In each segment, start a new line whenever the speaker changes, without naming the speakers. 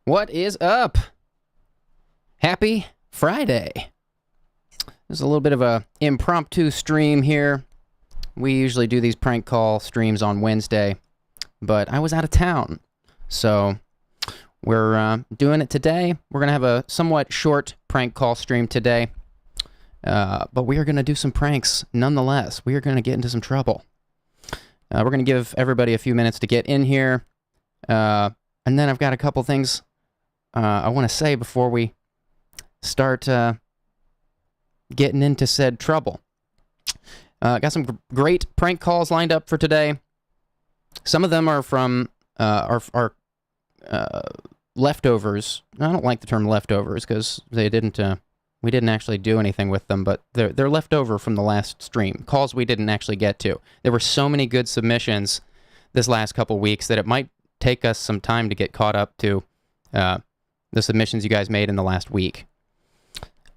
What is up? Happy Friday. There's a little bit of a impromptu stream here. We usually do these prank call streams on Wednesday, but I was out of town, so we're doing it today. We're going to have a somewhat short prank call stream today, but we are going to do some pranks nonetheless. We are going to get into some trouble. We're going to give everybody a few minutes to get in here, and then I've got a couple things I want to say before we start getting into said trouble. Got some great prank calls lined up for today. Some of them are from our leftovers. I don't like the term leftovers because they didn't. We didn't actually do anything with them, but they're left over from the last stream. Calls we didn't actually get to. There were so many good submissions this last couple weeks that it might take us some time to get caught up to the submissions you guys made in the last week.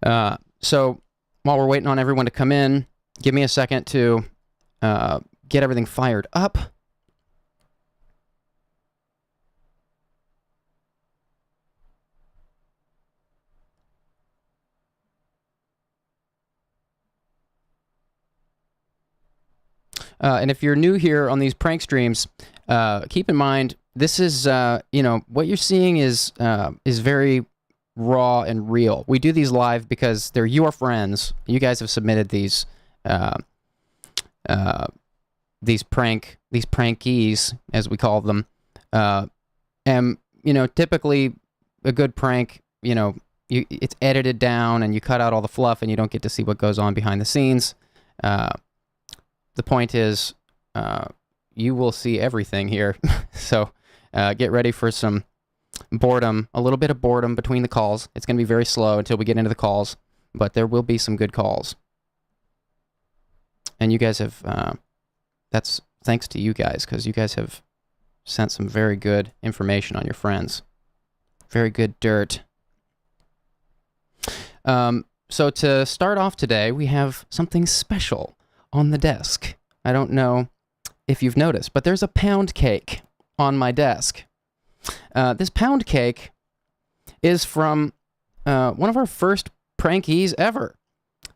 So while we're waiting on everyone to come in, give me a second to get everything fired up. And if you're new here on these prank streams, keep in mind, this is, what you're seeing is very raw and real. We do these live because they're your friends. You guys have submitted these prankies, as we call them. And, typically a good prank, it's edited down and you cut out all the fluff and you don't get to see what goes on behind the scenes. The point is, you will see everything here. So get ready for some boredom, a little bit of boredom between the calls. It's going to be very slow until we get into the calls, but there will be some good calls. And you guys have, that's thanks to you guys, because you guys have sent some very good information on your friends. Very good dirt. So to start off today, we have something special on the desk. I don't know if you've noticed, but there's a pound cake on my desk. This pound cake is from one of our first prankies ever.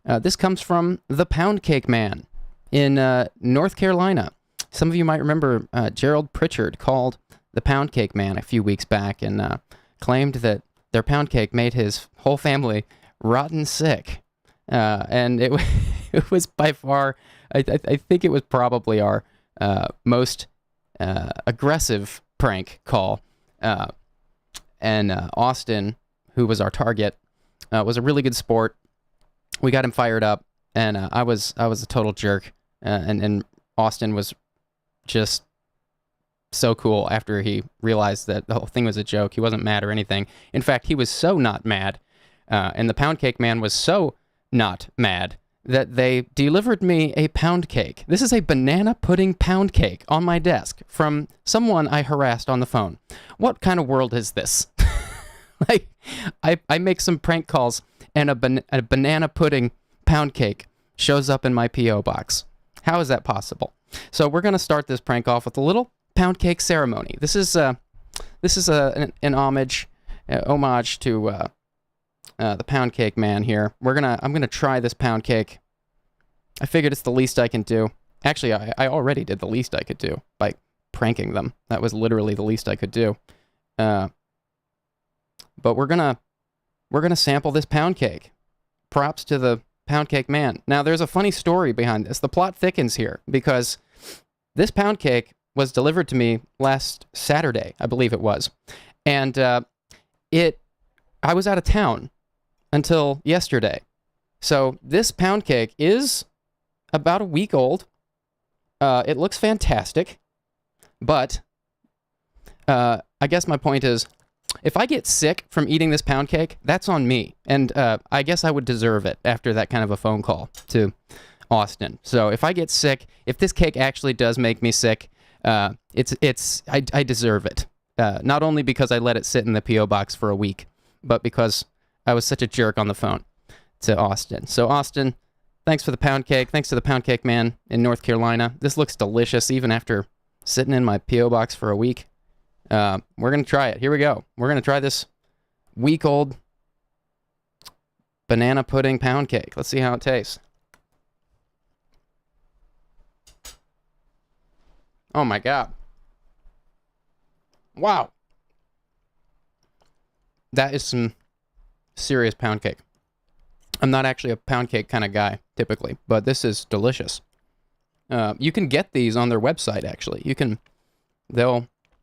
This comes from the Pound Cake Man in North Carolina. Some of you might remember Gerald Pritchard called the Pound Cake Man a few weeks back and claimed that their pound cake made his whole family rotten sick. And it was by far, I think it was probably our most aggressive prank call. And Austin, who was our target, was a really good sport. We got him fired up, and I was a total jerk. And Austin was just so cool after he realized that the whole thing was a joke. He wasn't mad or anything. In fact, he was so not mad, and the Pound Cake Man was so not mad that they delivered me a pound cake. This is a banana pudding pound cake on my desk from someone I harassed on the phone. What kind of world is this? Like, I make some prank calls and a banana pudding pound cake shows up in my P.O. box. How is that possible? So we're going to start this prank off with a little pound cake ceremony. This is an homage to the Pound Cake Man here. I'm gonna try this pound cake. I figured it's the least I can do. Actually, I already did the least I could do by pranking them. That was literally the least I could do. But we're gonna sample this pound cake. Props to the Pound Cake Man. Now, there's a funny story behind this. The plot thickens here because this pound cake was delivered to me last Saturday, I believe it was, and I was out of town until yesterday. So this pound cake is about a week old. It looks fantastic, but I guess my point is, if I get sick from eating this pound cake, that's on me, and I guess I would deserve it after that kind of a phone call to Austin. So if I get sick, if this cake actually does make me sick, I deserve it. Not only because I let it sit in the P.O. box for a week, but because I was such a jerk on the phone to Austin. So Austin, thanks for the pound cake. Thanks to the Pound Cake Man in North Carolina. This looks delicious even after sitting in my P.O. box for a week. We're going to try it. Here we go. We're going to try this week-old banana pudding pound cake. Let's see how it tastes. Oh my God. Wow. That is some serious pound cake. I'm not actually a pound cake kind of guy, typically, but this is delicious. You can get these on their website, actually.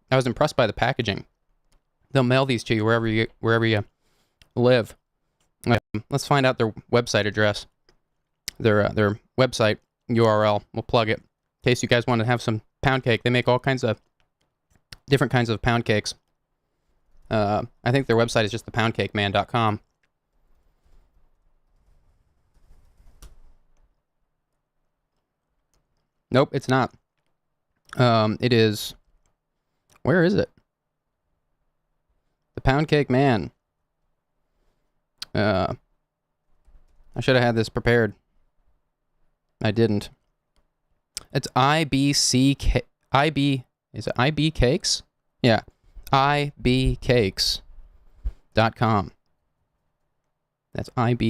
I was impressed by the packaging. They'll mail these to you wherever you live. Let's find out their website address. Their website URL. We'll plug it in case you guys want to have some pound cake. They make all kinds of different kinds of pound cakes. I think their website is just thepoundcakeman.com. Nope, it's not. It is... Where is it? The Pound Cake Man. I should have had this prepared. I didn't. It's IBC... Is it IB Cakes? Yeah. IBcakes.com. That's IBCAKES.com.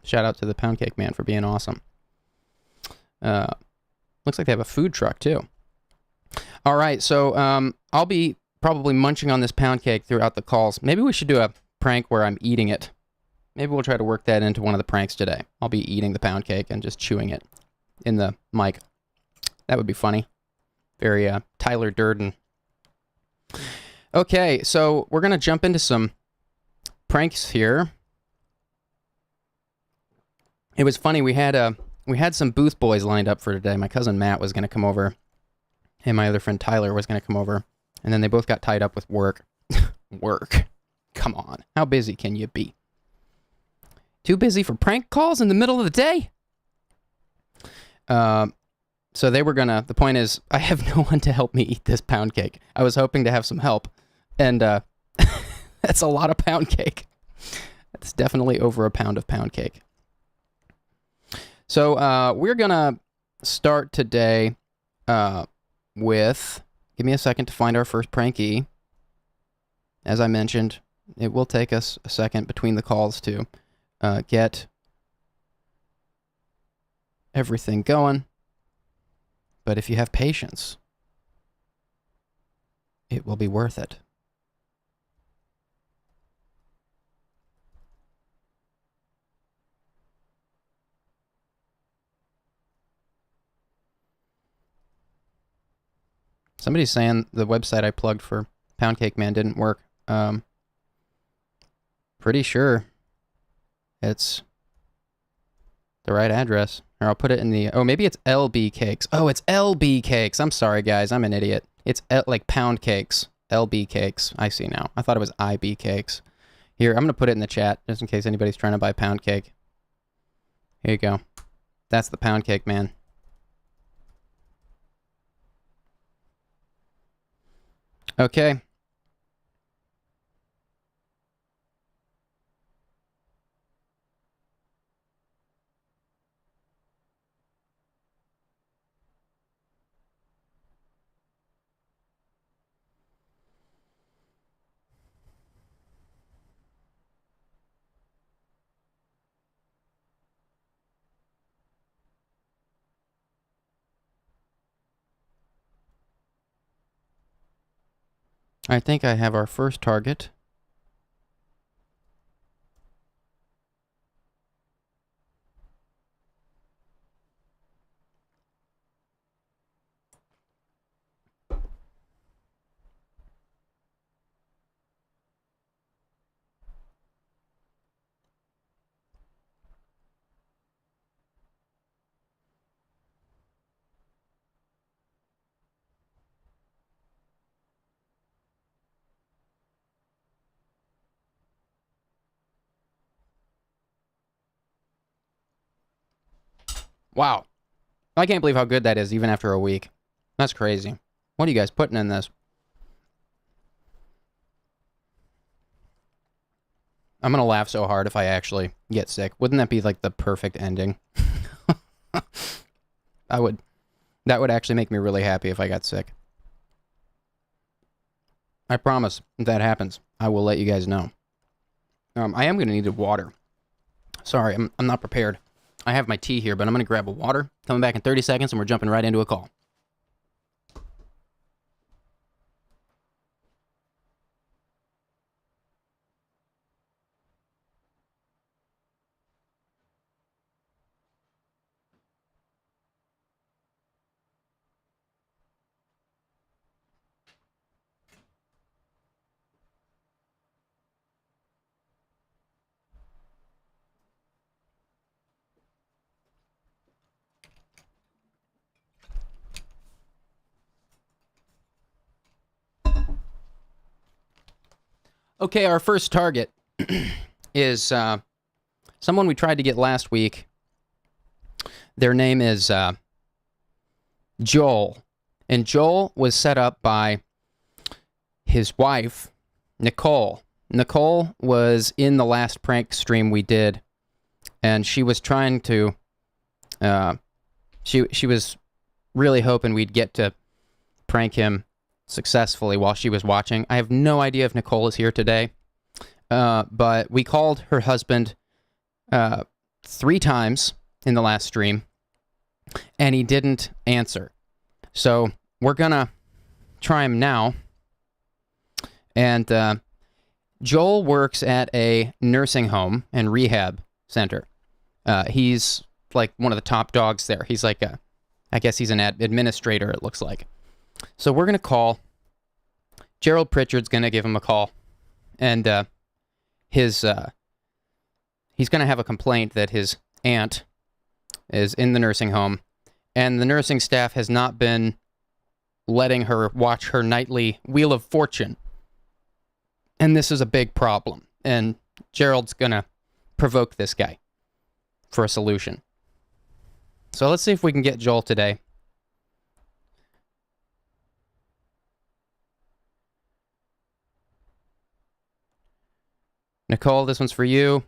Shout out to the Pound Cake Man for being awesome. Looks like they have a food truck, too. All right, so I'll be probably munching on this pound cake throughout the calls. Maybe we should do a prank where I'm eating it. Maybe we'll try to work that into one of the pranks today. I'll be eating the pound cake and just chewing it in the mic. That would be funny. Very Tyler Durden. Okay, so we're going to jump into some pranks here. It was funny, we had some booth boys lined up for today. My cousin Matt was going to come over, and my other friend Tyler was going to come over, and then they both got tied up with work. Work. Come on. How busy can you be? Too busy for prank calls in the middle of the day? So they were gonna... The point is, I have no one to help me eat this pound cake. I was hoping to have some help, and that's a lot of pound cake. That's definitely over a pound of pound cake. So we're gonna start today with... Give me a second to find our first prankie. As I mentioned, it will take us a second between the calls to get everything going. But if you have patience, it will be worth it. Somebody's saying the website I plugged for Pound Cake Man didn't work. Pretty sure it's the right address. Or I'll put it in the... Oh, maybe it's LB Cakes. Oh, it's LB Cakes. I'm sorry, guys. I'm an idiot. It's like Pound Cakes. LB Cakes. I see now. I thought it was IB Cakes. Here, I'm going to put it in the chat, just in case anybody's trying to buy pound cake. Here you go. That's the Pound Cake Man. Okay. I think I have our first target. Wow. I can't believe how good that is, even after a week. That's crazy. What are you guys putting in this? I'm going to laugh so hard if I actually get sick. Wouldn't that be like the perfect ending? That would actually make me really happy if I got sick. I promise, if that happens, I will let you guys know. I am going to need water. Sorry, I'm not prepared. I have my tea here, but I'm going to grab a water. Coming back in 30 seconds, and we're jumping right into a call. Okay, our first target is someone we tried to get last week. Their name is Joel. And Joel was set up by his wife, Nicole. Nicole was in the last prank stream we did, and she was trying to... She was really hoping we'd get to prank him successfully while she was watching. I have no idea if Nicole is here today, but we called her husband 3 times in the last stream, and he didn't answer. So we're gonna try him now. And Joel works at a nursing home and rehab center. He's like one of the top dogs there. He's like I guess he's an administrator, it looks like. So we're going to call. Gerald Pritchard's going to give him a call. And he's going to have a complaint that his aunt is in the nursing home, and the nursing staff has not been letting her watch her nightly Wheel of Fortune. And this is a big problem. And Gerald's going to provoke this guy for a solution. So let's see if we can get Joel today. Nicole, this one's for you.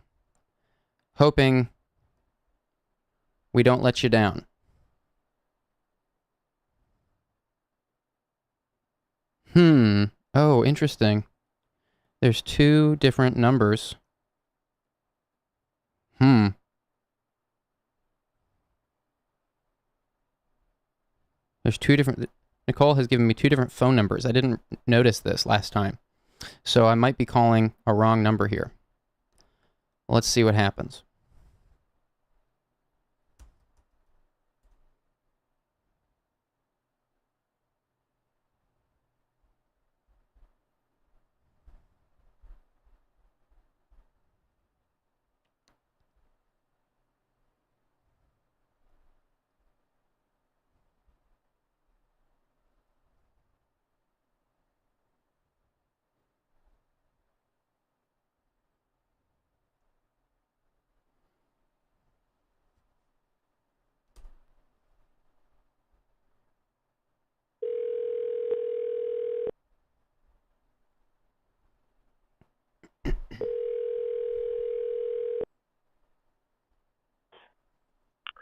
Hoping we don't let you down. Oh, interesting. There's 2 different numbers. There's 2 different... Nicole has given me 2 different phone numbers. I didn't notice this last time. So I might be calling a wrong number here. Let's see what happens.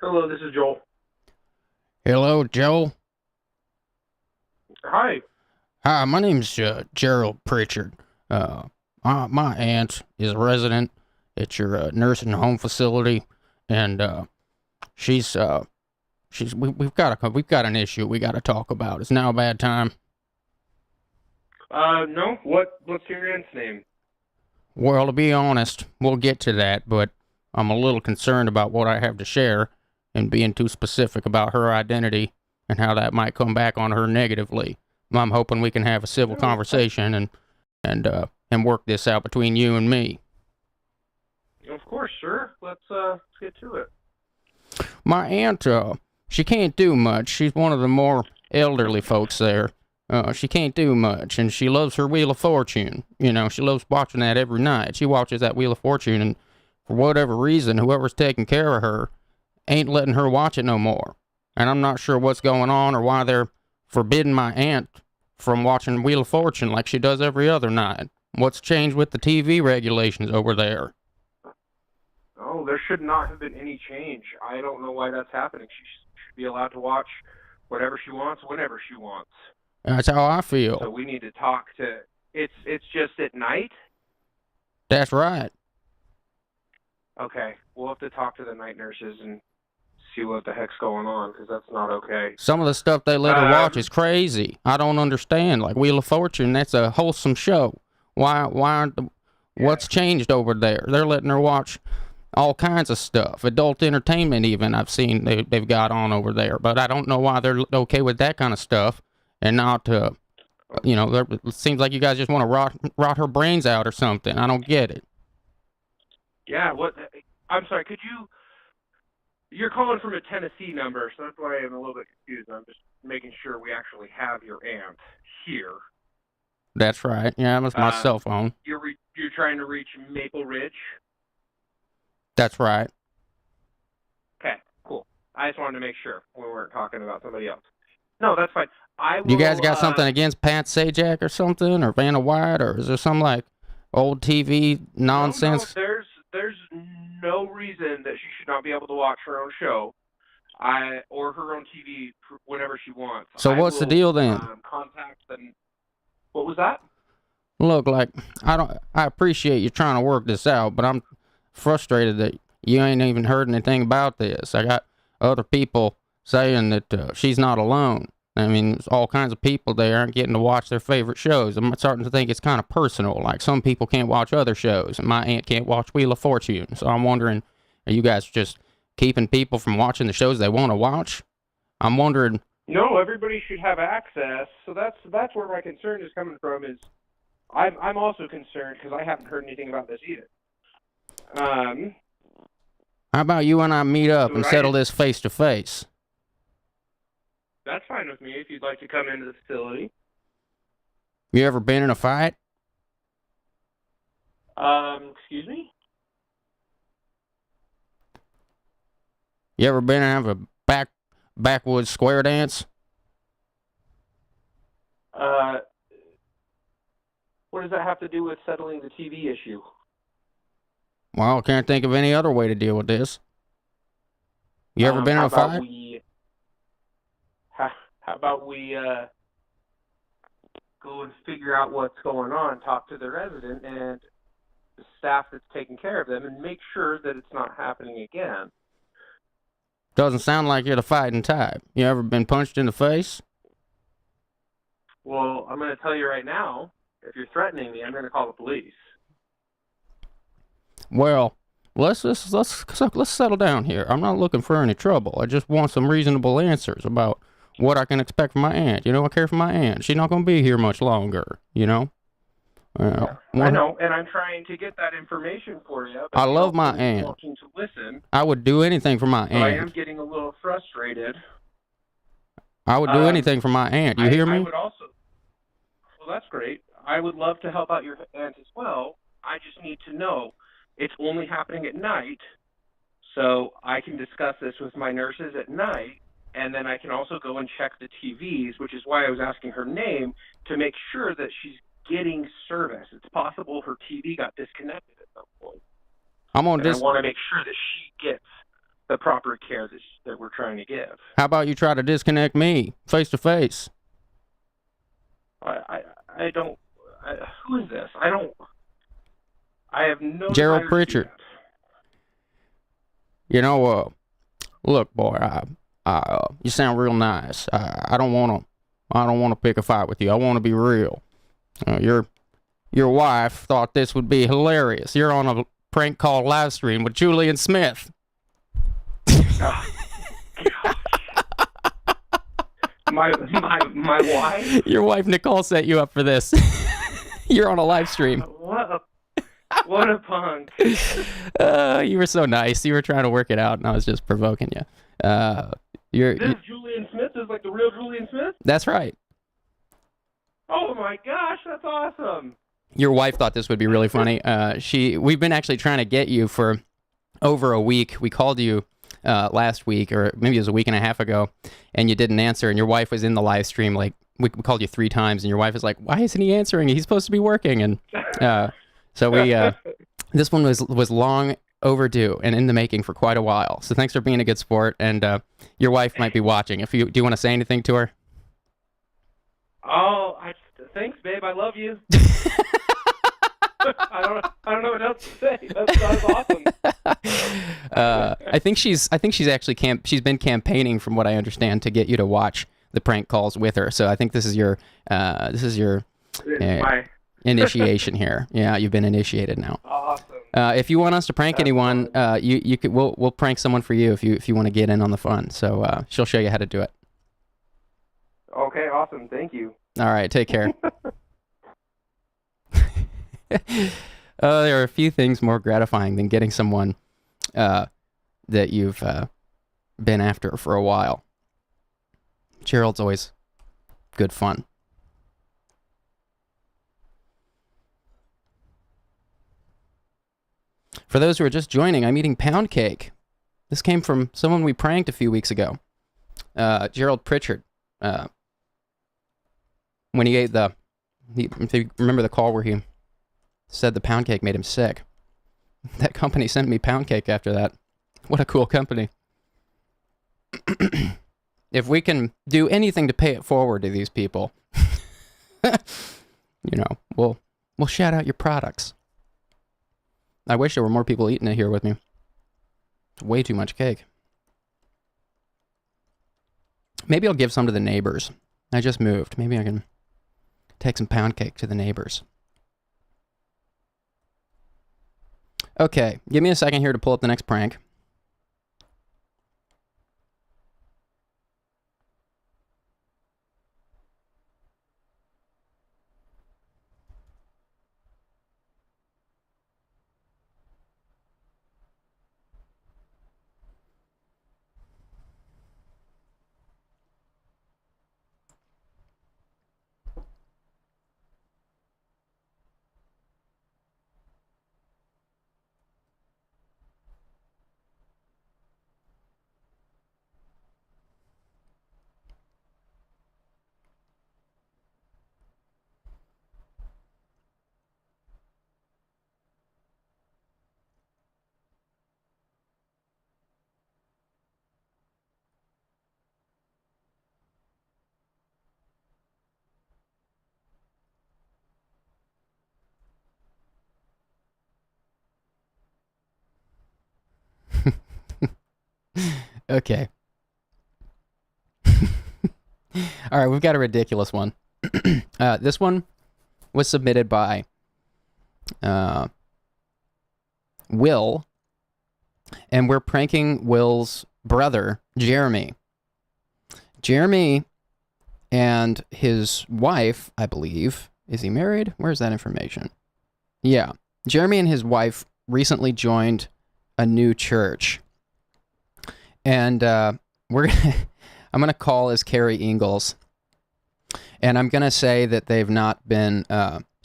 Hello, this is Joel.
Hello, Joel.
Hi.
Hi, my name's Gerald Pritchard. My aunt is a resident at your nursing home facility, and we've got an issue we got to talk about. It's now a bad time.
No. What's your aunt's name?
Well, to be honest, we'll get to that, but I'm a little concerned about what I have to share and being too specific about her identity and how that might come back on her negatively. I'm hoping we can have a civil conversation and work this out between you and me.
Of course, sure. Let's get to it.
My aunt, she can't do much. She's one of the more elderly folks there. She can't do much, and she loves her Wheel of Fortune. You know, she loves watching that every night. She watches that Wheel of Fortune, and for whatever reason, whoever's taking care of her ain't letting her watch it no more. And I'm not sure what's going on or why they're forbidding my aunt from watching Wheel of Fortune like she does every other night. What's changed with the TV regulations over there?
Oh, there should not have been any change. I don't know why that's happening. She should be allowed to watch whatever she wants, whenever she wants.
That's how I feel.
So we need to talk to It's just at night?
That's right.
Okay, we'll have to talk to the night nurses and see what the heck's going on, because that's not okay.
Some of the stuff they let her watch is crazy. I don't understand. Like Wheel of Fortune, that's a wholesome show. Why aren't what's changed over there? They're letting her watch all kinds of stuff. Adult entertainment even I've seen they've got on over there. But I don't know why they're okay with that kind of stuff and not, it seems like you guys just want to rot her brains out or something. I don't get it.
Yeah, I'm sorry, you're calling from a Tennessee number, so that's why I'm a little bit confused. I'm just making sure we actually have your aunt here.
That's right. Yeah, that's my cell phone.
You're trying to reach Maple Ridge?
That's right.
Okay, cool. I just wanted to make sure we weren't talking about somebody else. No, that's fine.
You guys got something against Pat Sajak or something, or Vanna White, or is there some like old TV nonsense?
No, there's no reason that she should not be able to watch her own show, or her own TV whenever she wants.
So what's the deal then?
Contact them. What was that?
Look, like I appreciate you trying to work this out, but I'm frustrated that you ain't even heard anything about this. I got other people saying that she's not alone. I mean, there's all kinds of people there aren't getting to watch their favorite shows. I'm starting to think it's kind of personal. Like some people can't watch other shows, and my aunt can't watch Wheel of Fortune. So I'm wondering, are you guys just keeping people from watching the shows they want to watch? I'm wondering.
No, everybody should have access. So that's where my concern is coming from. Is I'm also concerned because I haven't heard anything about this either.
How about you and I meet up and settle this face to face?
That's fine with me if you'd like to come into the facility.
You ever been in a fight?
Excuse me?
You ever been and have a backwoods square dance?
What does that have to do with settling the TV issue?
Well, I can't think of any other way to deal with this. You ever been in a fight?
How about we go and figure out what's going on, talk to the resident and the staff that's taking care of them, and make sure that it's not happening again.
Doesn't sound like you're the fighting type. You ever been punched in the face?
Well, I'm going to tell you right now, if you're threatening me, I'm going to call the police.
Well, let's settle down here. I'm not looking for any trouble. I just want some reasonable answers about what I can expect from my aunt. You know, I care for my aunt. She's not going to be here much longer, you know?
Yeah, I know, and I'm trying to get that information for you.
I love my aunt.
Wanting to listen.
I would do anything for my aunt.
I am getting a little frustrated.
I would do anything for my aunt. You hear me?
I would also. Well, that's great. I would love to help out your aunt as well. I just need to know it's only happening at night, so I can discuss this with my nurses at night, and then I can also go and check the TVs, which is why I was asking her name, to make sure that she's getting service. It's possible her TV got disconnected at some point. I want to make sure that she gets the proper care that we're trying to give.
How about you try to disconnect me face to face?
I don't. Who is this? I have no.
Gerald Pritchard. You know, look, boy, you sound real nice. I don't want to pick a fight with you. I want to be real. Your wife thought this would be hilarious. You're on a prank call live stream with Julian Smith.
Oh, my wife?
Your wife Nicole set you up for this. You're on a live stream.
What a punk.
You were so nice. You were trying to work it out, and I was just provoking you.
This Julian Smith is like the real Julian Smith?
That's right.
Oh my gosh, that's awesome.
Your wife thought this would be really funny. We've been actually trying to get you for over a week. We called you last week, or maybe it was a week and a half ago, and you didn't answer, and your wife was in the live stream. Like, we called you 3 times, and your wife was like, why isn't he answering? He's supposed to be working. And so we this one was long overdue and in the making for quite a while. So thanks for being a good sport, and your wife might be watching. Do you want to say anything to her?
Oh, Thanks, babe. I love you. I don't know what else to say. That's awesome.
I think she's actually she's been campaigning, from what I understand, to get you to watch the prank calls with her. So I think this is your initiation here. Yeah, you've been initiated now.
Awesome.
If you want us to prank anyone, you could we'll prank someone for you if you want to get in on the fun. So she'll show you how to do it.
Okay, awesome. Thank you.
All right, take care. There are a few things more gratifying than getting someone that you've been after for a while. Gerald's always good fun. For those who are just joining, I'm eating pound cake. This came from someone we pranked a few weeks ago. Gerald Pritchard. When he ate if you remember the call where he said the pound cake made him sick. That company sent me pound cake after that. What a cool company. If we can do anything to pay it forward to these people, we'll shout out your products. I wish there were more people eating it here with me. It's way too much cake. Maybe I'll give some to the neighbors. I just moved. Maybe I can take some pound cake to the neighbors. Okay, give me a second here to pull up the next prank. Okay. All right, we've got a ridiculous one. This one was submitted by Will, and we're pranking Will's brother, Jeremy. Jeremy and his wife, I believe, is he married? Where's that information? Yeah. Jeremy and his wife recently joined a new church. And I'm gonna call as Carrie Ingalls, and I'm gonna say that they've not been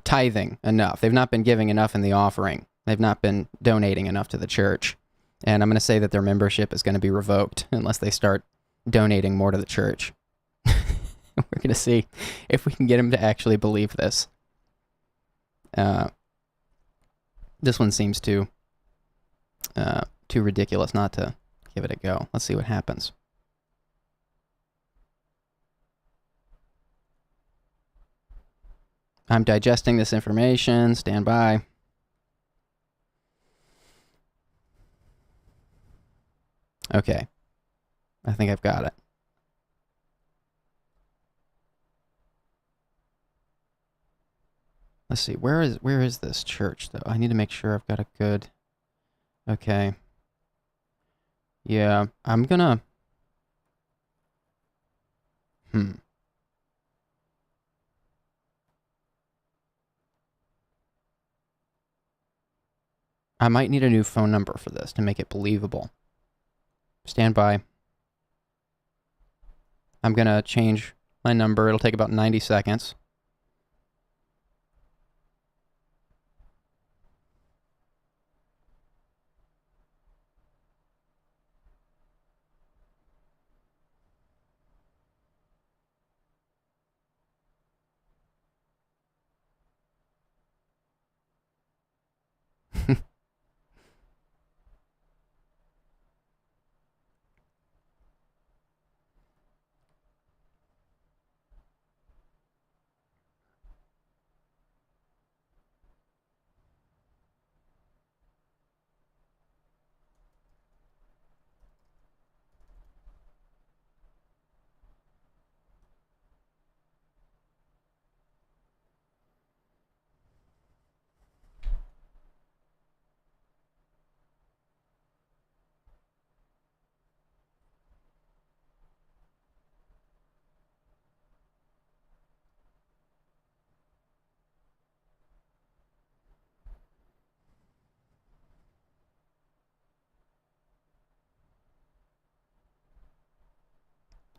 tithing enough. They've not been giving enough in the offering. They've not been donating enough to the church, and I'm gonna say that their membership is gonna be revoked unless they start donating more to the church. We're gonna see if we can get them to actually believe this. This one seems too ridiculous not to give it a go. Let's see what happens. I'm digesting this information. Stand by. Okay. I think I've got it. Let's see. Where is this church, though? I need to make sure I've got a good... Okay. Yeah, I'm gonna... I might need a new phone number for this to make it believable. Stand by. I'm gonna change my number. It'll take about 90 seconds.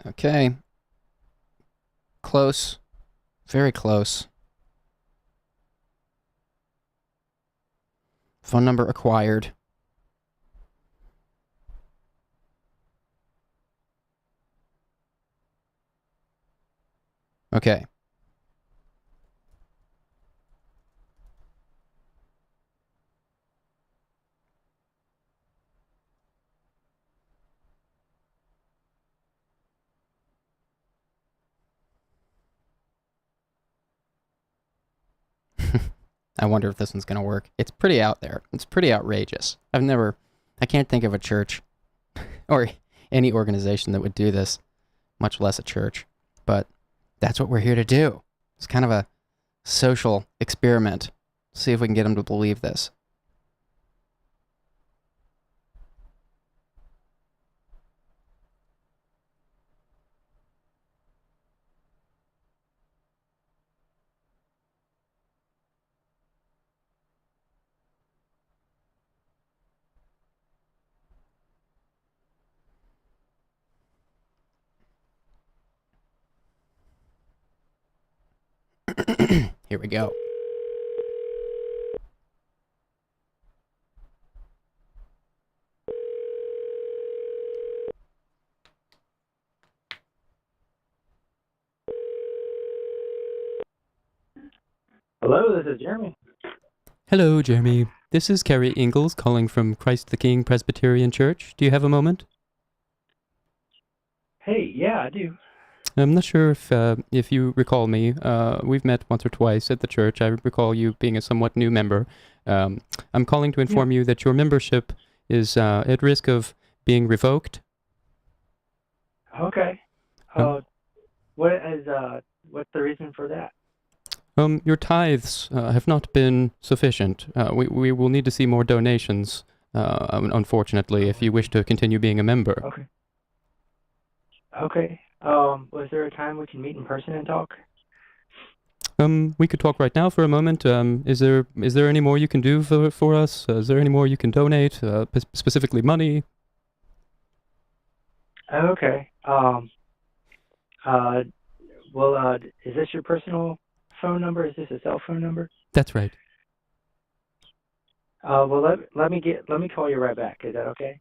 Okay. Close. Very close. Phone number acquired. Okay. I wonder if this one's going to work. It's pretty out there. It's pretty outrageous. I can't think of a church or any organization that would do this, much less a church. But that's what we're here to do. It's kind of a social experiment. See if we can get them to believe this. Here we go.
Hello, this is Jeremy.
Hello, Jeremy. This is Carrie Ingalls calling from Christ the King Presbyterian Church. Do you have a moment?
Hey, yeah, I do.
I'm not sure if you recall me. We've met once or twice at the church. I recall you being a somewhat new member. I'm calling to inform you that your membership is at risk of being revoked.
Okay. What's the reason for that?
Your tithes have not been sufficient. We will need to see more donations, unfortunately, if you wish to continue being a member.
Okay. Okay. Was there a time we can meet in person and talk?
We could talk right now for a moment. Is there any more you can do for us? Is there any more you can donate, specifically money?
Okay. Is this your personal phone number? Is this a cell phone number?
That's right.
Let me call you right back. Is that okay?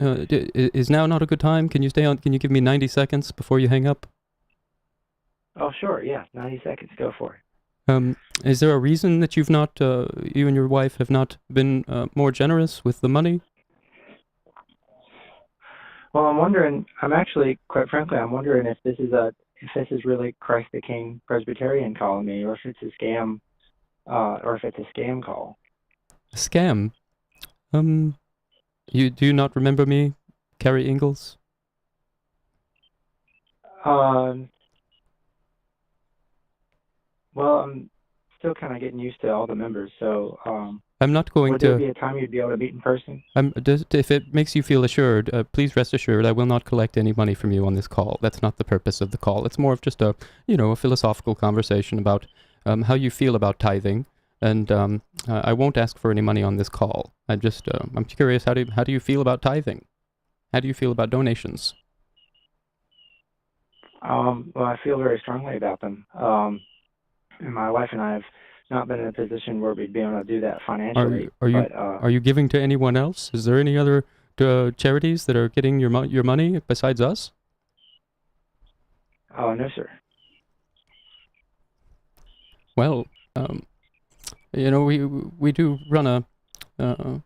Is now not a good time? Can you stay on? Can you give me 90 seconds before you hang up?
Oh, sure. Yeah, 90 seconds. Go for it.
Is there a reason that you and your wife have not been more generous with the money?
Well, quite frankly, I'm wondering if this is really Christ the King Presbyterian calling me, or if it's a scam, or if it's a scam call.
A scam? Do you not remember me, Carrie Ingalls?
Well, I'm still kind of getting used to all the members, so
I'm not going
would
to.
there be a time you'd be able to meet in person?
If it makes you feel assured, please rest assured I will not collect any money from you on this call. That's not the purpose of the call. It's more of just a philosophical conversation about how you feel about tithing, and I won't ask for any money on this call. I'm curious, how do you feel about tithing? How do you feel about donations?
Well, I feel very strongly about them. And my wife and I have not been in a position where we'd be able to do that financially.
Are you giving to anyone else? Is there any other charities that are getting your money besides us?
Oh, no, sir.
Well, we do run an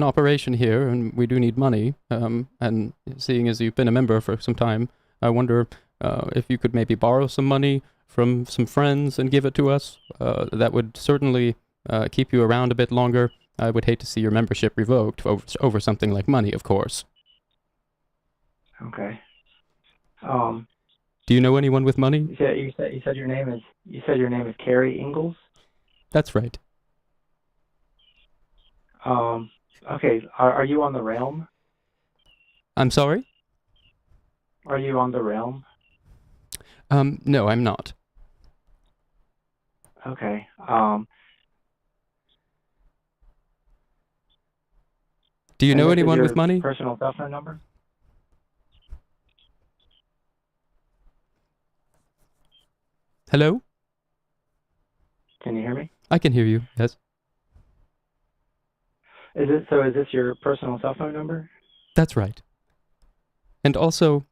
operation here, and we do need money. And seeing as you've been a member for some time, I wonder if you could maybe borrow some money from some friends and give it to us. That would certainly keep you around a bit longer. I would hate to see your membership revoked over something like money, of course.
Okay.
Do you know anyone with money?
You said your name is Carrie Ingalls?
That's right.
Okay. Are you on the realm?
I'm sorry?
Are you on the realm?
No, I'm not.
Okay.
Do you know anyone with money?
Personal cell phone number?
Hello?
Can you hear me?
I can hear you, yes.
Is this your personal cell phone number?
That's right. And also,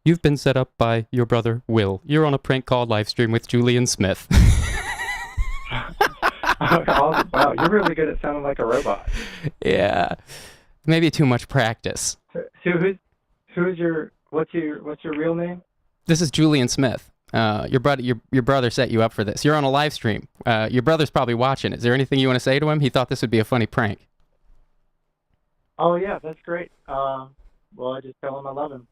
you've been set up by your brother, Will. You're on a prank call live stream with Julian Smith.
Oh, wow, you're really good at sounding like a robot.
Yeah. Maybe too much practice.
So what's your real name?
This is Julian Smith. Your brother set you up for this. You're on a live stream. Your brother's probably watching. Is there anything you want to say to him? He thought this would be a funny prank.
Oh yeah, that's great. Well, I just tell him I love him.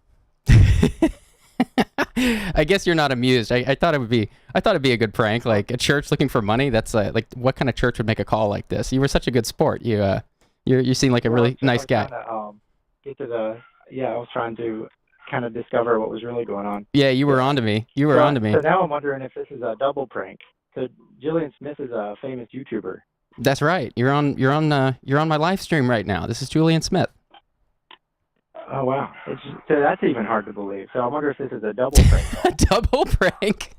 I guess you're not amused. I thought it'd be a good prank, like a church looking for money. That's like what kind of church would make a call like this? You were such a good sport. You seem like a really nice guy.
I was trying to kind of discover what was really going on.
Yeah, you were onto me. You were onto me.
So now I'm wondering if this is a double prank. So Julian Smith is a famous YouTuber.
That's right. You're on my live stream right now. This is Julian Smith.
Oh wow! So that's even hard to believe. So I wonder if this is a double prank.
A double prank.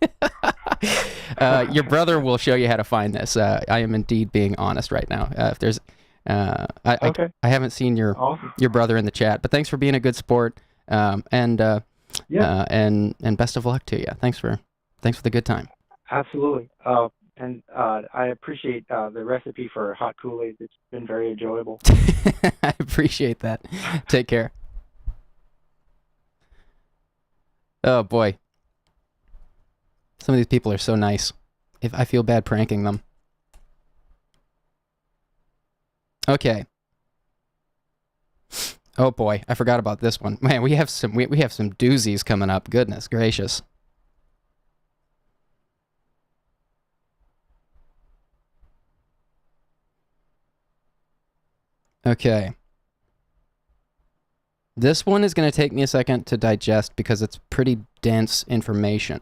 Your brother will show you how to find this. I am indeed being honest right now. If there's,
Okay.
I haven't seen
Awesome.
your brother in the chat, but thanks for being a good sport. And best of luck to you. Thanks for the good time.
Absolutely. And I appreciate the recipe for hot Kool-Aid. It's been very enjoyable.
I appreciate that. Take care. Oh boy. Some of these people are so nice. If I feel bad pranking them. Okay. Oh boy, I forgot about this one. Man, we have some doozies coming up. Goodness gracious. Okay. This one is going to take me a second to digest because it's pretty dense information.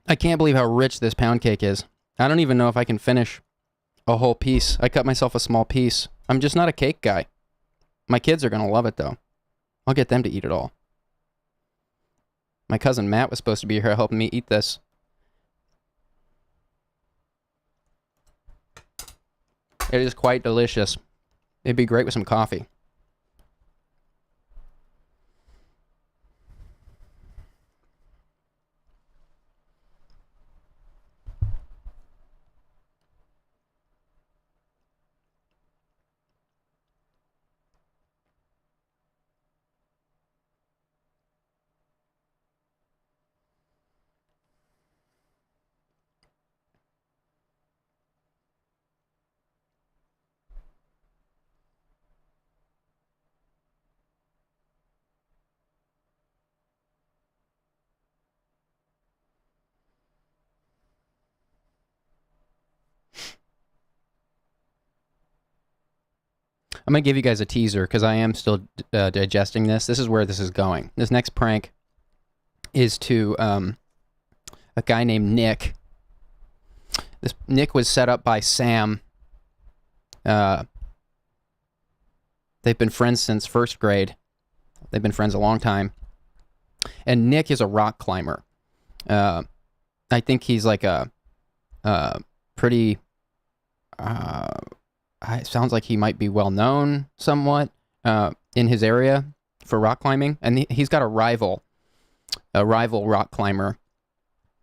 I can't believe how rich this pound cake is. I don't even know if I can finish a whole piece. I cut myself a small piece. I'm just not a cake guy. My kids are going to love it, though. I'll get them to eat it all. My cousin Matt was supposed to be here helping me eat this. It is quite delicious. It'd be great with some coffee. I'm going to give you guys a teaser because I am still digesting this. This is where this is going. This next prank is to a guy named Nick. This Nick was set up by Sam. They've been friends since first grade. They've been friends a long time. And Nick is a rock climber. I think he's like a pretty... it sounds like he might be well known somewhat in his area for rock climbing, and he's got a rival rock climber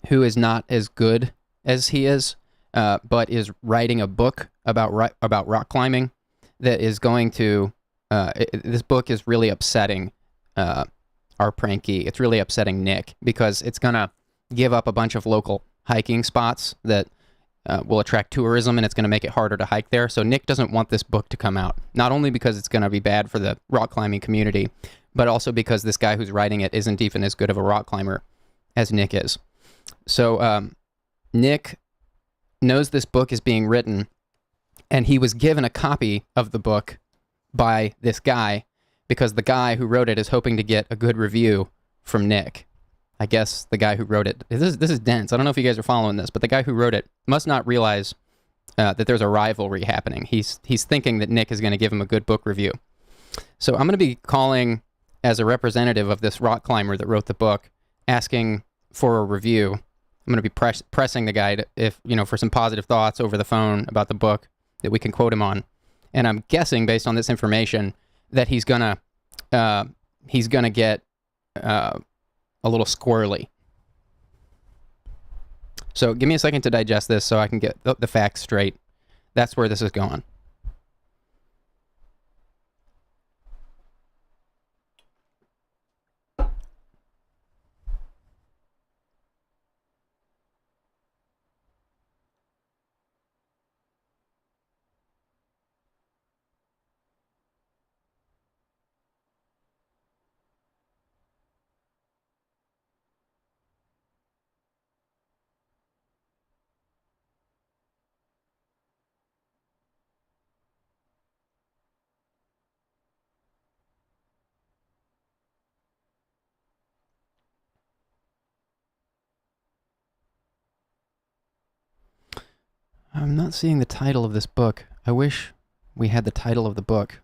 who is not as good as he is, but is writing a book about rock climbing that is going to. This book is really upsetting our pranky. It's really upsetting Nick because it's gonna give up a bunch of local hiking spots that. Will attract tourism, and it's going to make it harder to hike there. So Nick doesn't want this book to come out, not only because it's going to be bad for the rock climbing community, but also because this guy who's writing it isn't even as good of a rock climber as Nick is. So Nick knows this book is being written, and he was given a copy of the book by this guy because the guy who wrote it is hoping to get a good review from Nick. I guess the guy who wrote it, this is dense. I don't know if you guys are following this, but the guy who wrote it must not realize that there's a rivalry happening. He's thinking that Nick is going to give him a good book review. So I'm going to be calling as a representative of this rock climber that wrote the book, asking for a review. I'm going to be pressing the guy for some positive thoughts over the phone about the book that we can quote him on. And I'm guessing, based on this information, that he's gonna get a little squirrely. So give me a second to digest this so I can get the facts straight. That's where this is going. I'm not seeing the title of this book. I wish we had the title of the book.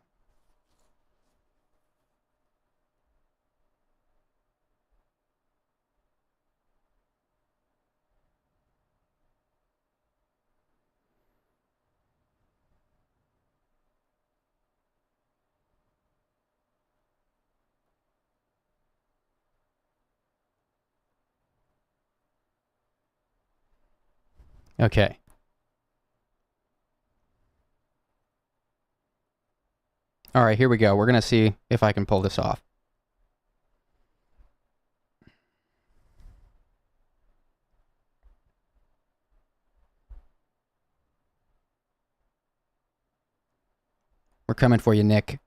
Okay. All right, here we go. We're going to see if I can pull this off. We're coming for you, Nick.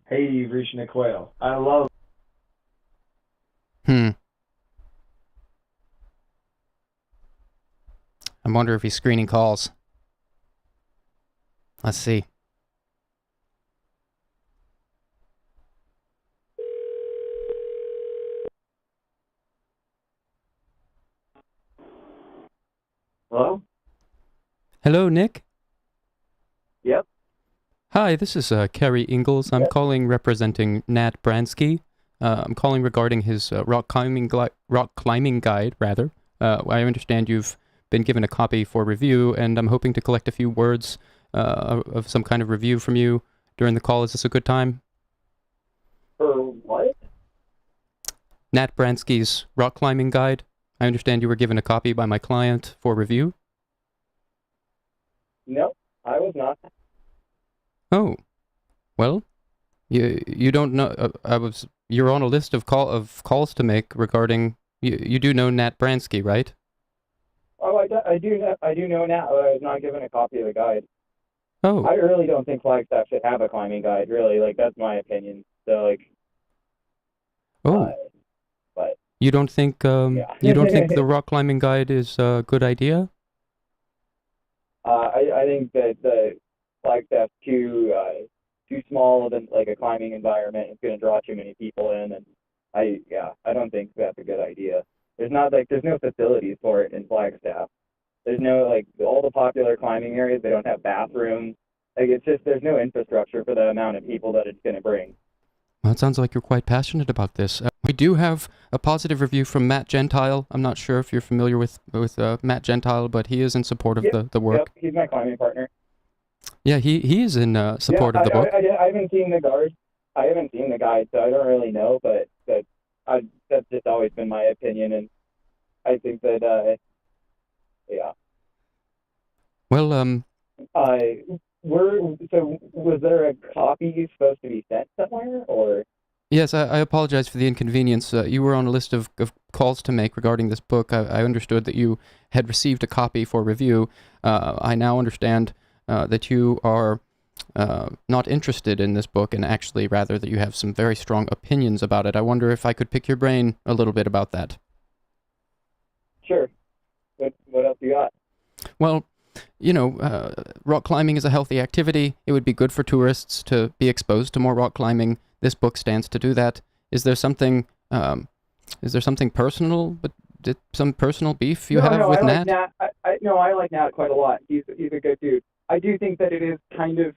Hey, you've reached Nick Whale. I love.
I wonder if he's screening calls. Let's see.
Hello?
Hello, Nick?
Yep.
Hi, this is Kerry Ingalls. I'm calling representing Nat Bransky. I'm calling regarding his rock climbing guide, rather. I understand you've been given a copy for review, and I'm hoping to collect a few words of some kind of review from you during the call. Is this a good time?
For what?
Nat Bransky's rock climbing guide. I understand you were given a copy by my client for review.
No, I was not.
Oh, well, you don't know. You're on a list of calls to make regarding. You do know Nat Bransky, right?
Oh, I do know now. I was not given a copy of the guide.
Oh,
I really don't think Flagstaff should have a climbing guide. Really, that's my opinion. So but
you don't think
yeah.
you don't think the rock climbing guide is a good idea?
I think that the Flagstaff's too small of a climbing environment. It's going to draw too many people in, and I don't think that's a good idea. There's no facilities for it in Flagstaff. There's no all the popular climbing areas. They don't have bathrooms. It's just there's no infrastructure for the amount of people that it's going to bring.
Well, it sounds like you're quite passionate about this. We do have a positive review from Matt Gentile. I'm not sure if you're familiar with Matt Gentile, but he is in support of the work.
Yep, he's my climbing partner.
Yeah, he is in support of the book.
I haven't seen the guide. I haven't seen the guide, so I don't really know. But that's just always been my opinion, and I think that yeah.
Well,
so was there a copy supposed to be sent somewhere, or?
yes, I apologize for the inconvenience. You were on a list of calls to make regarding this book. I understood that you had received a copy for review. I now understand that you are not interested in this book, and actually rather that you have some very strong opinions about it. I wonder if I could pick your brain a little bit about that.
Sure. What else you got?
Well, rock climbing is a healthy activity. It would be good for tourists to be exposed to more rock climbing. This book stands to do that. Is there something personal, but some personal beef you have with Nat?
I like Nat quite a lot. He's a good dude. I do think that it is kind of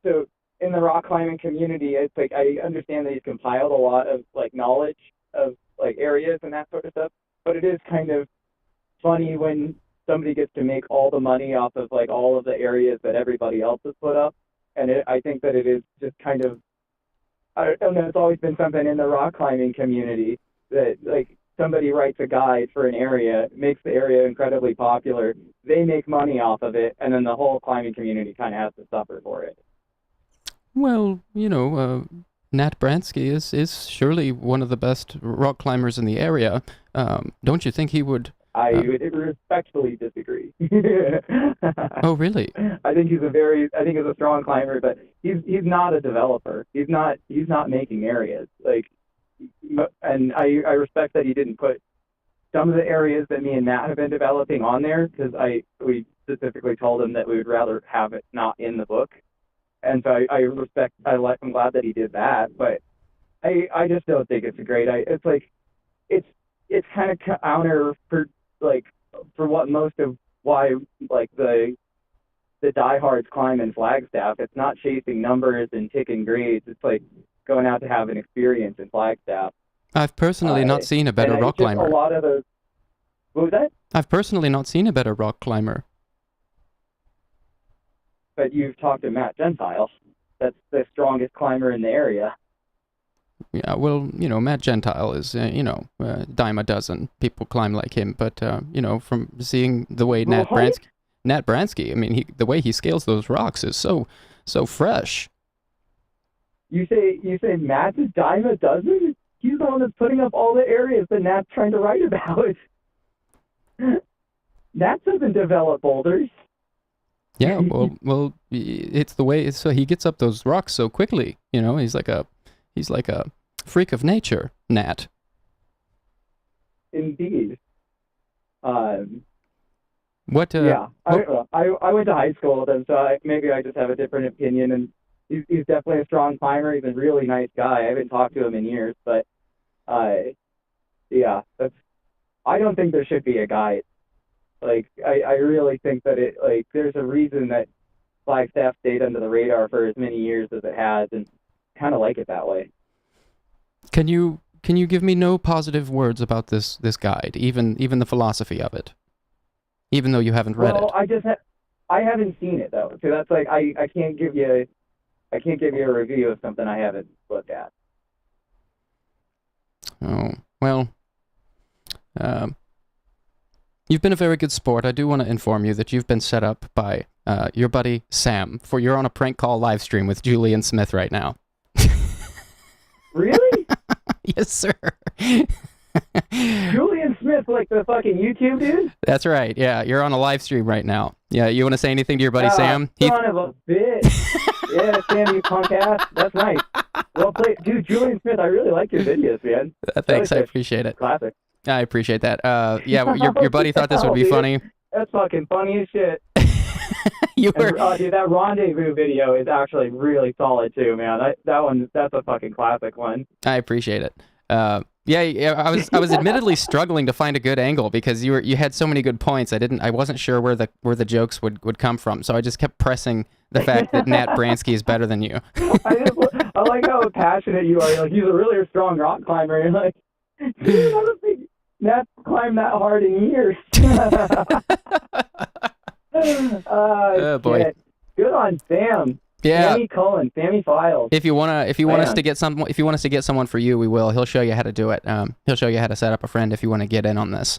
so in the rock climbing community, it's like I understand that he's compiled a lot of like knowledge of like areas and that sort of stuff, but it is kind of funny when somebody gets to make all the money off of like all of the areas that everybody else has put up. And I think that it is just kind of, I don't know, it's always been something in the rock climbing community that like somebody writes a guide for an area, makes the area incredibly popular, they make money off of it, and then the whole climbing community kind of has to suffer for it.
Well, Nat Bransky is surely one of the best rock climbers in the area. Don't you think he would...
I would respectfully disagree.
Oh, really?
I think he's a strong climber, but he's not a developer. He's not making areas and I respect that he didn't put some of the areas that me and Matt have been developing on there, because we specifically told him that we would rather have it not in the book, and so I'm glad that he did that, but I just don't think it's a great idea. It's kind of counter for what most of why like the diehards climb in Flagstaff. It's not chasing numbers and ticking grades. It's like going out to have an experience in Flagstaff.
I've personally not seen a better rock climber.
A lot of those. What was that?
I've personally not seen a better rock climber.
But you've talked to Matt Gentile. That's the strongest climber in the area.
Yeah, well, Matt Gentile is, dime a dozen people climb like him. But, from seeing the way Nat Bransky, I mean, the way he scales those rocks is so fresh.
You say Matt's a dime a dozen? He's the one that's putting up all the areas that Nat's trying to write about. Nat doesn't develop boulders.
Yeah, well, it's the way. So he gets up those rocks so quickly. He's like a freak of nature, Nat.
Indeed.
What?
Yeah, I went to high school with him, so maybe I just have a different opinion. And he's definitely a strong climber. He's a really nice guy. I haven't talked to him in years, but yeah, I don't think there should be a guide. I really think that there's a reason that Flagstaff stayed under the radar for as many years as it has, and kind of like it that way.
Can you give me no positive words about this guide, even the philosophy of it, even though you haven't read it?
Well, I haven't seen it though, so that's I can't give you a review of something I haven't looked at.
Oh well, you've been a very good sport. I do want to inform you that you've been set up by your buddy Sam you're on a prank call live stream with Julian Smith right now.
Really?
Yes, sir.
Julian Smith, like the fucking YouTube dude?
That's right. Yeah, you're on a live stream right now. Yeah, you want to say anything to your buddy Sam?
Son of a bitch. Yeah, Sam, you punk ass. That's nice. Well played. Dude, Julian Smith, I really like your videos, man.
Thanks, I appreciate it.
Classic.
I appreciate that. Yeah, your buddy thought this would be funny.
That's fucking funny as shit.
Dude,
that rendezvous video is actually really solid too, man. That's a fucking classic one.
I appreciate it.
Yeah, I was admittedly struggling to find a good angle because you had so many good points. I wasn't sure where the jokes would come from, so I just kept pressing the fact that Nat Bransky is better than you.
I like how passionate you are. You're like, he's a really strong rock climber. You're like, dude, I don't think Nat's climbed that hard in years.
Oh boy.
Shit. Good on Sam.
Yeah.
Sammy Files.
If you want us to get someone for you, we will. He'll show you how to do it. He'll show you how to set up a friend if you want to get in on this.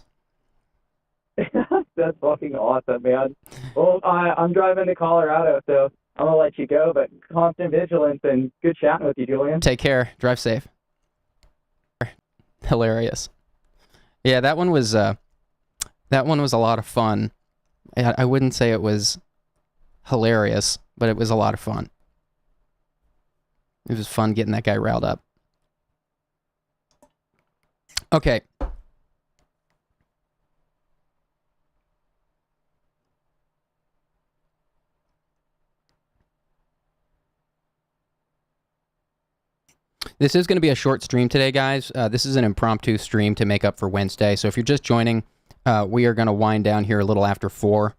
That's fucking awesome, man. Well, I'm driving to Colorado, so I'm gonna let you go. But constant vigilance and good chatting with you, Julian.
Take care. Drive safe. Hilarious. Yeah, that one was a lot of fun. I wouldn't say it was hilarious, but it was a lot of fun. It was fun getting that guy riled up. Okay. This is going to be a short stream today, guys. This is an impromptu stream to make up for Wednesday. So if you're just joining, we are going to wind down here a little after 4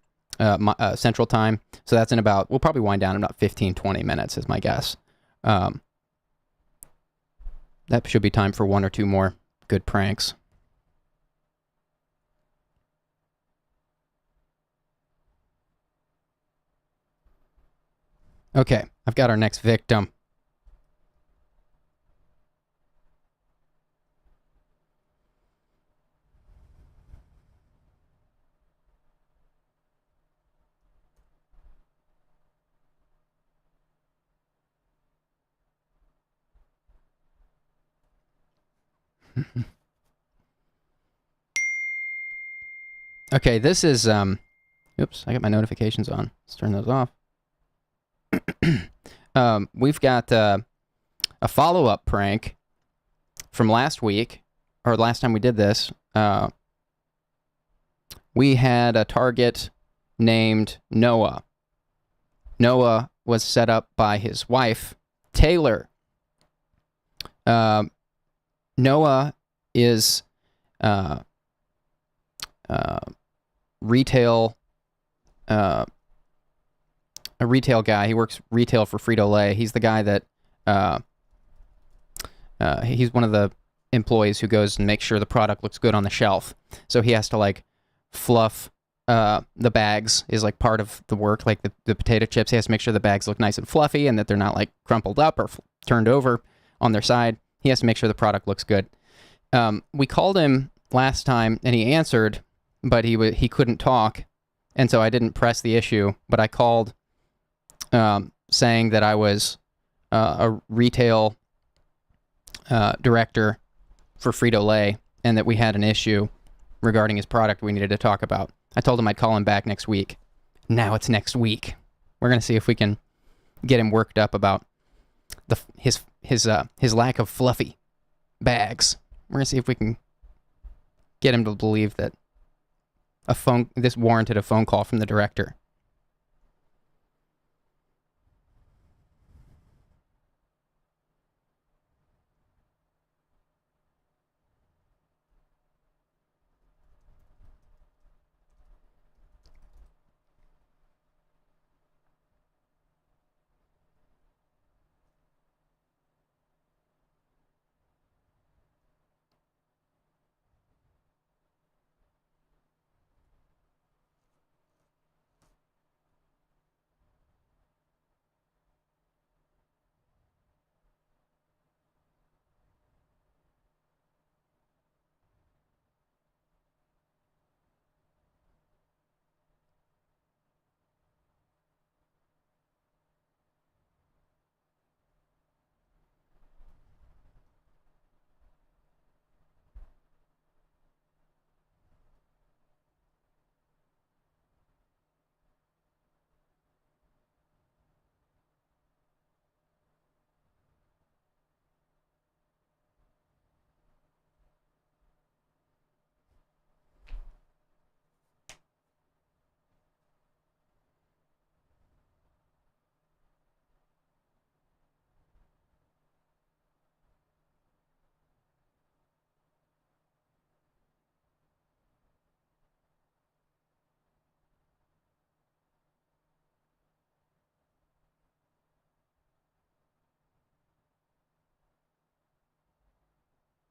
Central Time. So that's we'll probably wind down in about 15, 20 minutes is my guess. That should be time for 1 or 2 more good pranks. Okay, I've got our next victim. Okay, this is oops, I got my notifications on. Let's turn those off. We've got a follow-up prank from last week, or last time we did this. We had a target named Noah. Noah was set up by his wife, Taylor. Noah is a retail guy. He works retail for Frito-Lay. He's the guy that he's one of the employees who goes and makes sure the product looks good on the shelf. So he has to like fluff the bags is like part of the work, like the potato chips. He has to make sure the bags look nice and fluffy and that they're not like crumpled up or turned over on their side. He has to make sure the product looks good. We called him last time and he answered, but he couldn't talk, and so I didn't press the issue. But I called, saying that I was a retail director for Frito-Lay, and that we had an issue regarding his product we needed to talk about. I told him I'd call him back next week. Now it's next week. We're gonna see if we can get him worked up about his lack of fluffy bags. We're gonna see if we can get him to believe that this warranted a phone call from the director.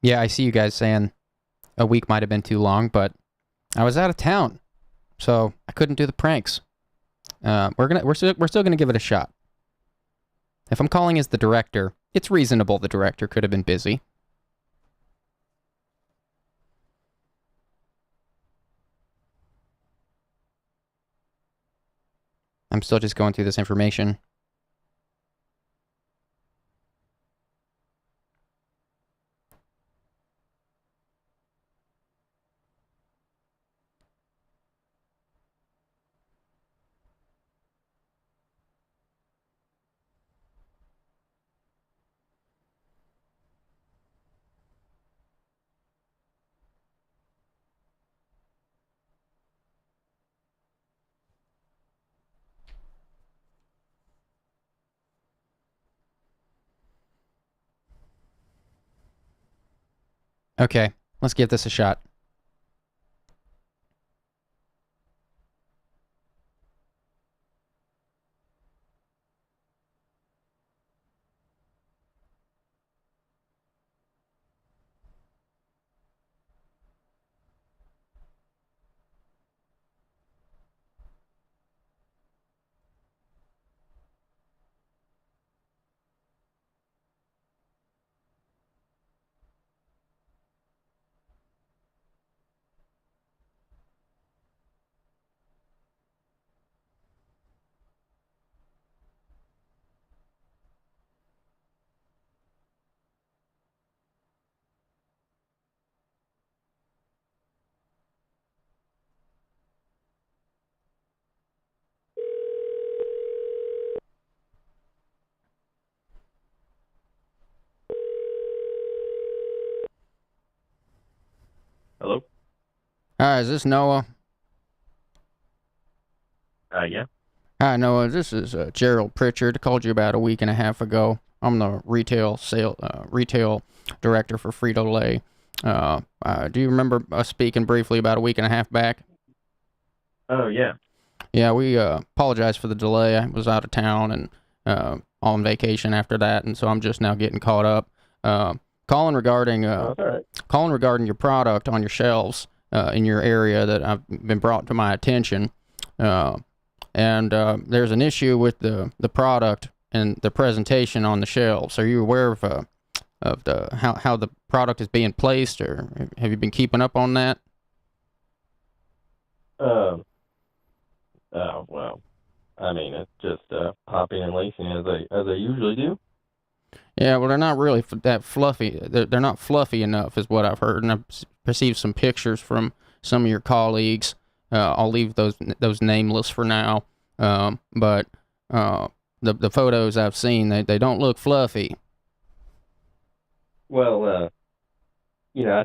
Yeah, I see you guys saying a week might have been too long, but I was out of town, so I couldn't do the pranks. We're still gonna give it a shot. If I'm calling as the director, it's reasonable the director could have been busy. I'm still just going through this information. Okay, let's give this a shot.
Hello?
Hi, is this Noah?
Yeah.
Hi, Noah. This is Gerald Pritchard. Called you about a week and a half ago. I'm the retail director for Frito-Lay. Do you remember us speaking briefly about a week and a half back?
Oh, yeah.
Yeah, we apologize for the delay. I was out of town and on vacation after that, and so I'm just now getting caught up. Calling regarding
That's all right.
calling regarding your product on your shelves in your area that I've been brought to my attention. And there's an issue with the product and the presentation on the shelves. Are you aware of how the product is being placed, or have you been keeping up on that?
Well, I mean, it's just popping and lacing as I usually do.
Yeah, well, they're not really that fluffy. They're not fluffy enough, is what I've heard, and I've received some pictures from some of your colleagues. I'll leave those nameless for now. But the photos I've seen, they don't look fluffy.
Well, I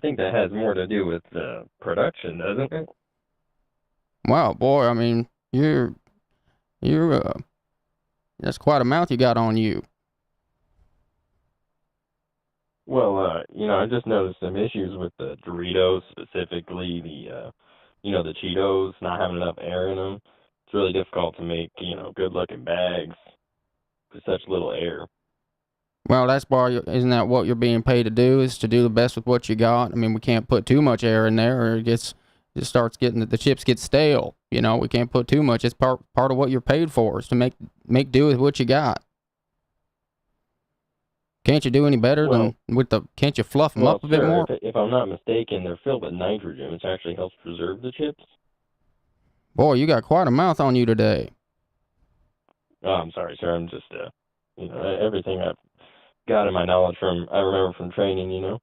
think that has more to do with production, doesn't it?
Wow, boy, I mean, you're that's quite a mouth you got on you.
Well, I just noticed some issues with the Doritos, specifically the Cheetos not having enough air in them. It's really difficult to make, good-looking bags with such little air.
Well, isn't that what you're being paid to do? Is to do the best with what you got? I mean, we can't put too much air in there, or the chips get stale. We can't put too much. It's part of what you're paid for, is to make do with what you got. Can't you do any better can't you fluff them up a bit more?
If I'm not mistaken, they're filled with nitrogen, which actually helps preserve the chips.
Boy, you got quite a mouth on you today.
Oh, I'm sorry, sir. I'm just, everything I've got in my knowledge I remember from training.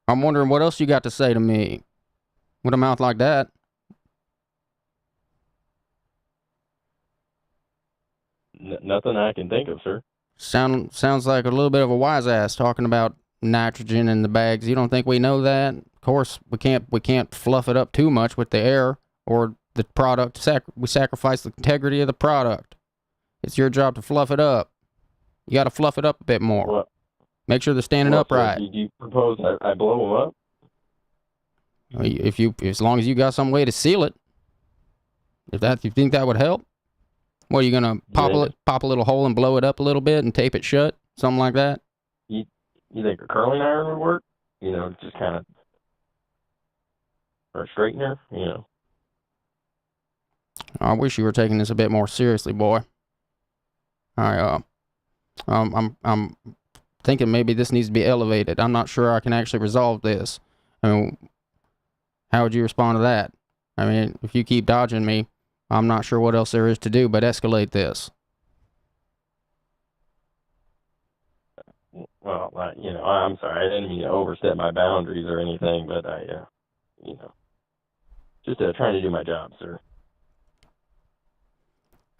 I'm wondering what else you got to say to me with a mouth like that.
Nothing I can think of, sir.
Sounds like a little bit of a wise ass talking about nitrogen in the bags. You don't think we know that? Of course, we can't fluff it up too much with the air or the product. We sacrifice the integrity of the product. It's your job to fluff it up. You got to fluff it up a bit more.
Well,
Make sure they're standing upright.
So do you propose I blow them up?
As long as you got some way to seal it. If you think that would help. What, are you gonna pop a little hole and blow it up a little bit and tape it shut? Something like that?
You think a curling iron would work? Just kind of, or a straightener,
I wish you were taking this a bit more seriously, boy. I'm thinking maybe this needs to be elevated. I'm not sure I can actually resolve this. I mean, how would you respond to that? I mean, if you keep dodging me, I'm not sure what else there is to do but escalate this.
Well, I'm sorry, I didn't mean to overstep my boundaries or anything, but just trying to do my job, sir.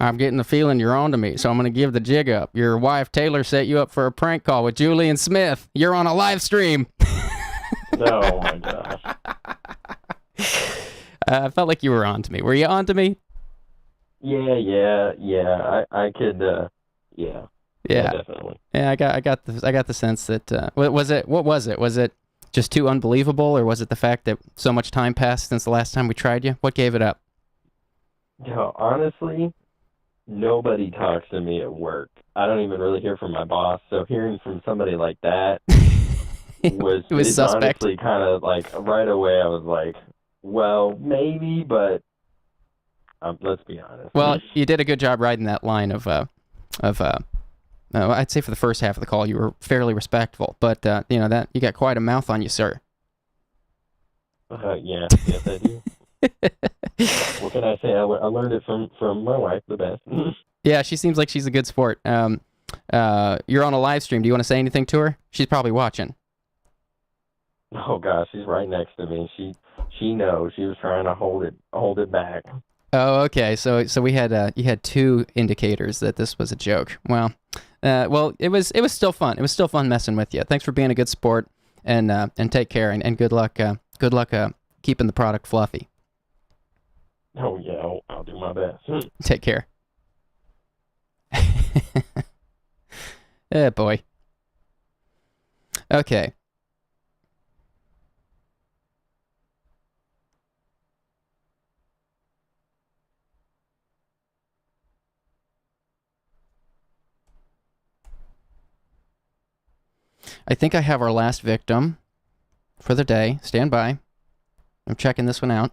I'm getting the feeling you're onto me, so I'm going to give the jig up. Your wife, Taylor, set you up for a prank call with Julian Smith. You're on a live stream.
Oh, my gosh.
I felt like you were onto me. Were you onto me?
Yeah. I could, yeah.
Yeah,
definitely.
Yeah, I got the sense that what was it? Was it just too unbelievable, or was it the fact that so much time passed since the last time we tried you? What gave it up?
Honestly, nobody talks to me at work. I don't even really hear from my boss, so hearing from somebody like that was
suspect.
Honestly kind of like right away I was like, well, maybe, but let's be honest.
Well, you did a good job riding that line of I'd say for the first half of the call you were fairly respectful, but that you got quite a mouth on you, sir.
Yes, I do. What can I say? I learned it from my wife, the best.
Yeah, she seems like she's a good sport. You're on a live stream. Do you want to say anything to her? She's probably watching.
Oh gosh, she's right next to me. She knows. She was trying to hold it back.
Oh, okay. So we had you had two indicators that this was a joke. Well, it was still fun. It was still fun messing with you. Thanks for being a good sport, and take care, and good luck. Good luck keeping the product fluffy.
Oh yeah, I'll do my best.
Take care. Boy. Okay. I think I have our last victim for the day. Stand by. I'm checking this one out.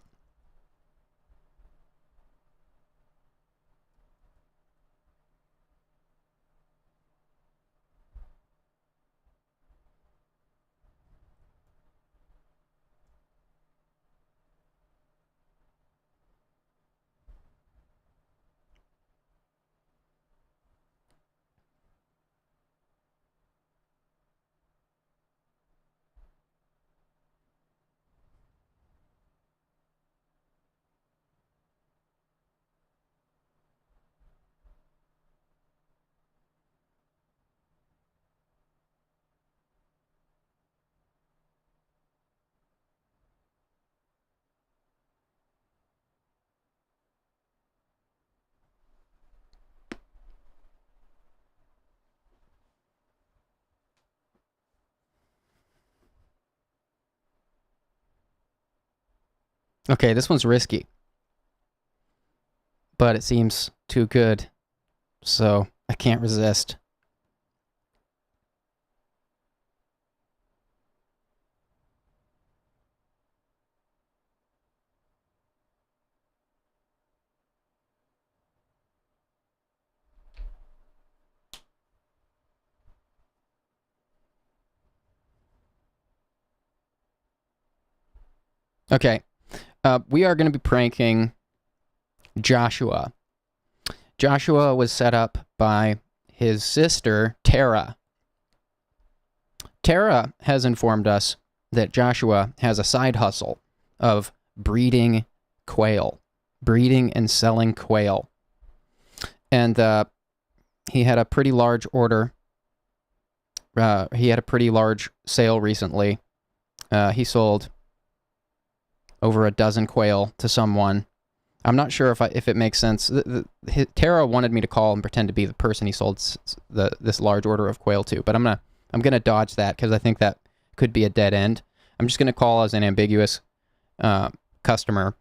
Okay, this one's risky, but it seems too good, so I can't resist. Okay, we are going to be pranking Joshua. Joshua was set up by his sister, Tara. Tara has informed us that Joshua has a side hustle of breeding quail, breeding and selling quail. And he had a pretty large order. He had a pretty large sale recently. He sold over a dozen quail to someone. I'm not sure if it makes sense. Tara wanted me to call and pretend to be the person he sold this large order of quail to, but I'm gonna dodge that because I think that could be a dead end. I'm just gonna call as an ambiguous customer,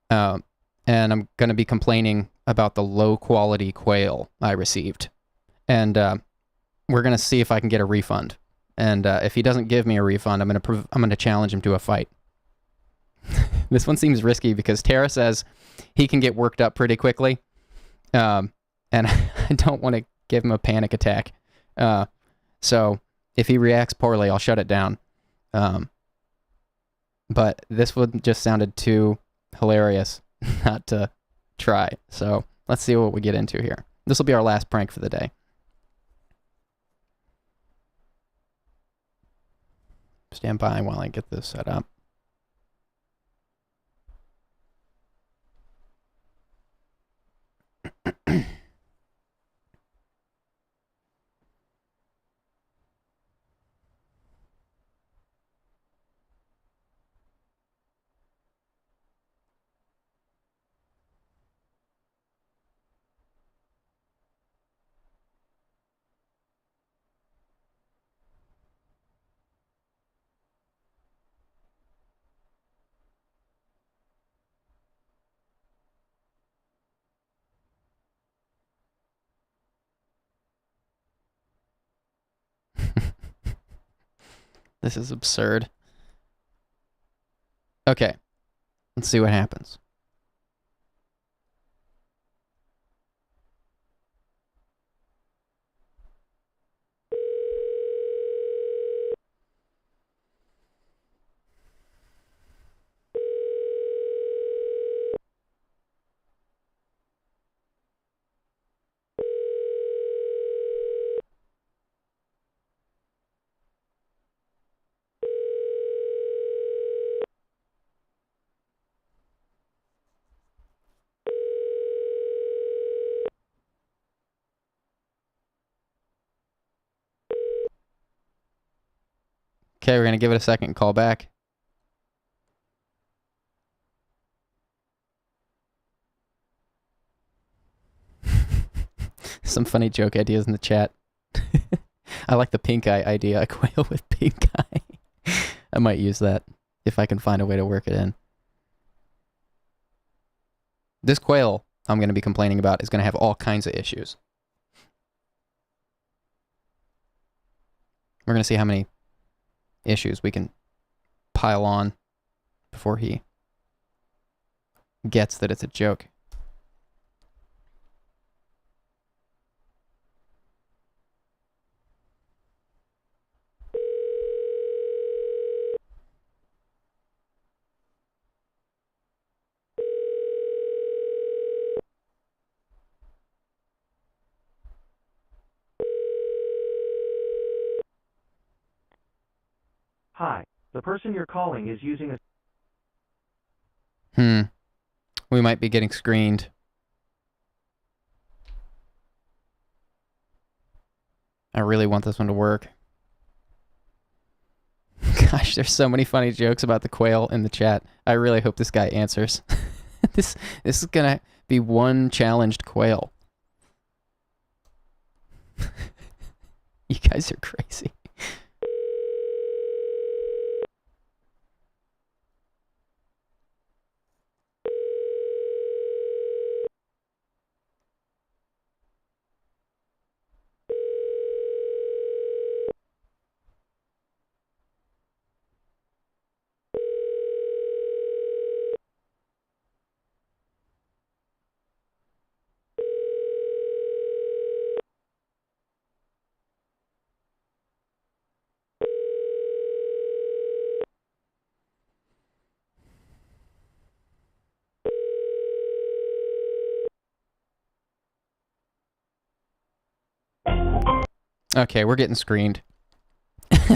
and I'm gonna be complaining about the low quality quail I received, and we're gonna see if I can get a refund. And if he doesn't give me a refund, I'm gonna challenge him to a fight. This one seems risky because Tara says he can get worked up pretty quickly, and I don't want to give him a panic attack. So if he reacts poorly, I'll shut it down. But this one just sounded too hilarious not to try. So let's see what we get into here. This will be our last prank for the day. Stand by while I get this set up. This is absurd. Okay, let's see what happens. Okay, we're going to give it a second and call back. Some funny joke ideas in the chat. I like the pink eye idea, a quail with pink eye. I might use that if I can find a way to work it in. This quail I'm going to be complaining about is going to have all kinds of issues. We're going to see how many issues we can pile on before he gets that it's a joke.
Hi, the person you're calling is using a...
We might be getting screened. I really want this one to work. Gosh, there's so many funny jokes about the quail in the chat. I really hope this guy answers. This is gonna be one challenged quail. You guys are crazy. Okay, we're getting screened.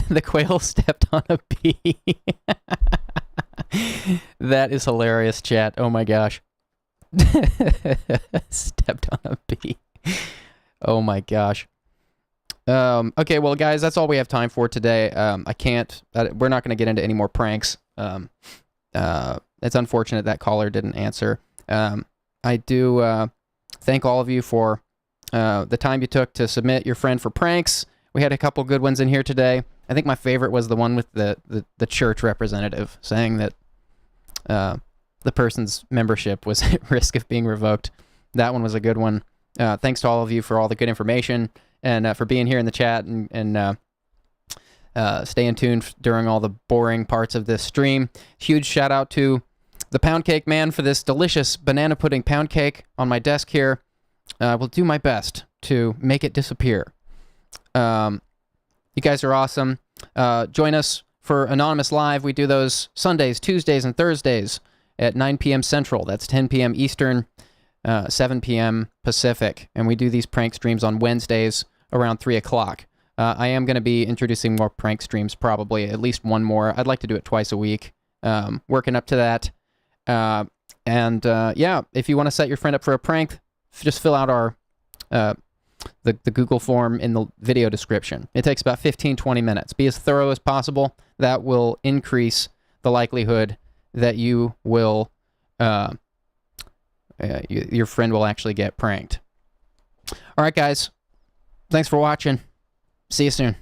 The quail stepped on a bee. That is hilarious, chat. Oh my gosh. Stepped on a bee. Oh my gosh. Okay, well, guys, that's all we have time for today. We're not going to get into any more pranks. It's unfortunate that caller didn't answer. I do thank all of you for the time you took to submit your friend for pranks. We had a couple good ones in here today. I think my favorite was the one with the church representative saying that the person's membership was at risk of being revoked. That one was a good one. Thanks to all of you for all the good information and for being here in the chat and Stay in tune during all the boring parts of this stream. Huge shout out to the Pound Cake Man for this delicious banana pudding pound cake on my desk here. I will do my best to make it disappear. You guys are awesome. Join us for Anonymous Live. We do those Sundays, Tuesdays, and Thursdays at 9 p.m. Central. That's 10 p.m. Eastern, 7 p.m. Pacific. And we do these prank streams on Wednesdays around 3 o'clock. I am going to be introducing more prank streams, probably at least one more. I'd like to do it twice a week. Working up to that. Yeah, if you want to set your friend up for a prank, just fill out our the Google form in the video description. It takes about 15-20 minutes. Be as thorough as possible. That will increase the likelihood that you will your friend will actually get pranked. All right, guys. Thanks for watching. See you soon.